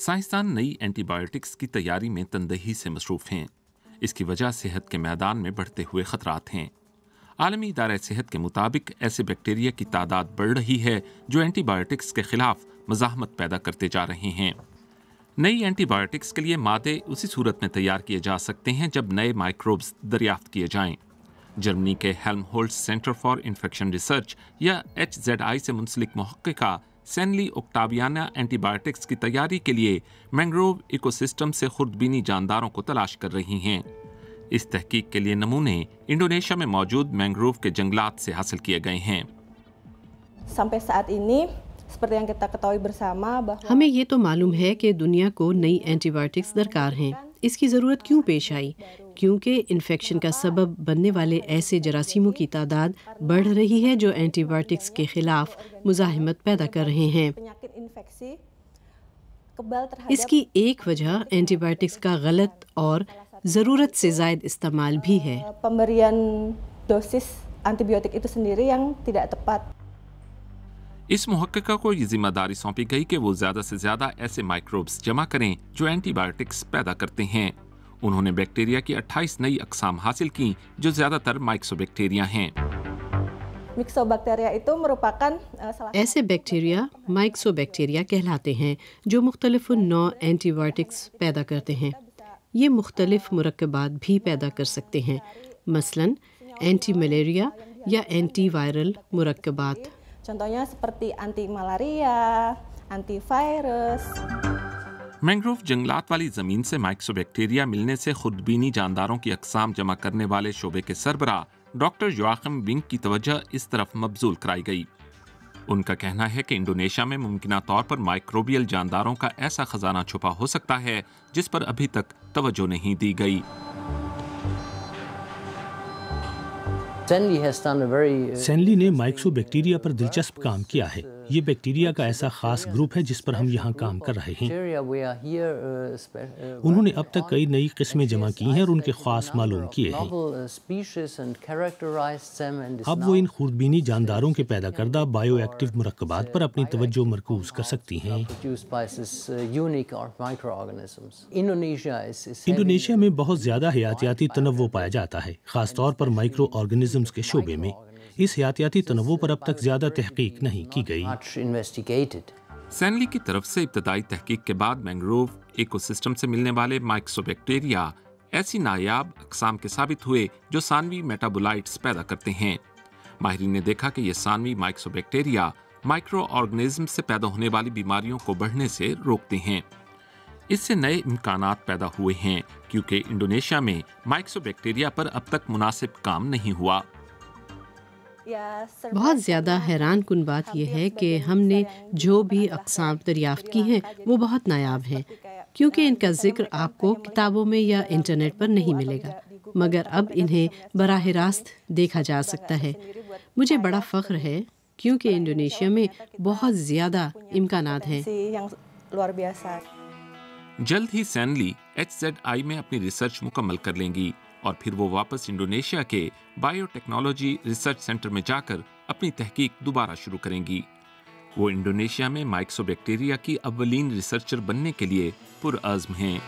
साइंसदान नई एंटीबायोटिक्स की तैयारी में तनदही से मसरूफ हैं। इसकी वजह सेहत के मैदान में बढ़ते हुए खतरात हैं। आलमी इदारा सेहत के मुताबिक ऐसे बैक्टीरिया की तादाद बढ़ रही है जो एंटीबायोटिक्स के खिलाफ मज़ाहमत पैदा करते जा रहे हैं। नई एंटीबायोटिक्स के लिए मादे उसी सूरत में तैयार किए जा सकते हैं जब नए माइक्रोब्स दरियाफ्त किए जाएं। जर्मनी के Helmholtz centre for infection research या HZI से मुंसलिक मुहक्किका सैनली ओक्टावियाना एंटीबायोटिक्स की तैयारी के लिए मैंग्रोव इकोसिस्टम से खुर्दबीनी जानदारों को तलाश कर रही हैं। इस तहकीक के लिए नमूने इंडोनेशिया में मौजूद मैंग्रोव के जंगलात से हासिल किए गए हैं। हमें ये तो मालूम है कि दुनिया को नई एंटीबायोटिक्स दरकार हैं। इसकी ज़रूरत क्यों पेश आई? क्योंकि इन्फेक्शन का सबब बनने वाले ऐसे जरासीमों की तादाद बढ़ रही है जो एंटीबायोटिक्स के खिलाफ मुज़ाहिमत पैदा कर रहे हैं। इसकी एक वजह एंटीबायोटिक्स का गलत और ज़रूरत से ज़ायद इस्तेमाल भी है। इस मुहक्किका को ये जिम्मेदारी सौंपी गई कि वो ज़्यादा से ज़्यादा ऐसे माइक्रोब्स जमा करें जो एंटीबायोटिक्स पैदा करते हैं। उन्होंने बैक्टीरिया की 28 नई अक़साम हासिल की जो ज़्यादातर माइक्सोबैक्टीरिया हैं। ऐसे बैक्टीरिया माइक्सोबैक्टीरिया कहलाते हैं जो मुख्तलिफ नौ एंटीबायोटिक्स पैदा करते हैं। ये मुख्तलिफ मुरक्कबात भी पैदा कर सकते हैं, मसलन एंटी मलेरिया या एंटी वायरल मुरक्कबात। Contohnya seperti anti malaria, antivirus। Mangrove जंगलात वाली ज़मीन से माइक्सोबैक्टीरिया मिलने से खुदबीनी जानदारों की अक़साम जमा करने वाले शोबे के सरबराह डॉक्टर जोआकिम विंग की तवज्जो इस तरफ मबजूल कराई गई। उनका कहना है कि इंडोनेशिया में मुमकिना तौर पर माइक्रोबियल जानदारों का ऐसा खजाना छुपा हो सकता है जिस पर अभी तक तवज्जो नहीं दी गई। सैनली ने माइक्सोबैक्टीरिया पर दिलचस्प काम किया है। ये बैक्टीरिया का ऐसा खास ग्रुप है जिस पर हम यहाँ काम कर रहे हैं। उन्होंने अब तक कई नई किस्में जमा की हैं और उनके खास मालूम किए हैं। अब वो इन खुर्दबीनी जानदारों के पैदा करदा बायो एक्टिव मुरक्कबात पर अपनी तवज्जो मरकूज कर सकती हैं। इंडोनेशिया में बहुत ज़्यादा हयातियाती तनव्वो पाया जाता है, खास तौर पर माइक्रो ऑर्गेनिजम्स के शोबे में। इस हयातियाती तनव्वो पर अब तक ज़्यादा तहकीक नहीं की गई। सैनली की तरफ से इब्तदाई तहकीक के बाद मैंग्रोव इकोसिस्टम से मिलने वाले माइक्सोबैक्टीरिया ऐसी नायाब अक़साम के साबित हुए जो सानवी मेटाबोलाइट्स पैदा करते हैं। माहिरीन ने देखा कि ये सानवी माइक्सोबैक्टीरिया माइक्रो ऑर्गेनिज्म से पैदा होने वाली बीमारियों को बढ़ने से रोकते हैं। इससे नए इम्कानात पैदा हुए हैं क्योंकि इंडोनेशिया में माइक्सोबैक्टीरिया पर अब तक मुनासिब काम नहीं हुआ। बहुत ज़्यादा हैरान कुन बात यह है कि हमने जो भी अक़साम दरियाफ्त की हैं वो बहुत नायाब हैं, क्योंकि इनका जिक्र आपको किताबों में या इंटरनेट पर नहीं मिलेगा, मगर अब इन्हें बराह रास्त देखा जा सकता है। मुझे बड़ा फ़ख्र है क्योंकि इंडोनेशिया में बहुत ज़्यादा इम्कानात हैं। जल्द ही सैनली HZI में अपनी रिसर्च मुकम्मल कर लेंगी और फिर वो वापस इंडोनेशिया के बायोटेक्नोलॉजी रिसर्च सेंटर में जाकर अपनी तहकीक दोबारा शुरू करेंगी। वो इंडोनेशिया में माइक्सोबैक्टीरिया की अव्वलीन रिसर्चर बनने के लिए पुरअज़्म हैं।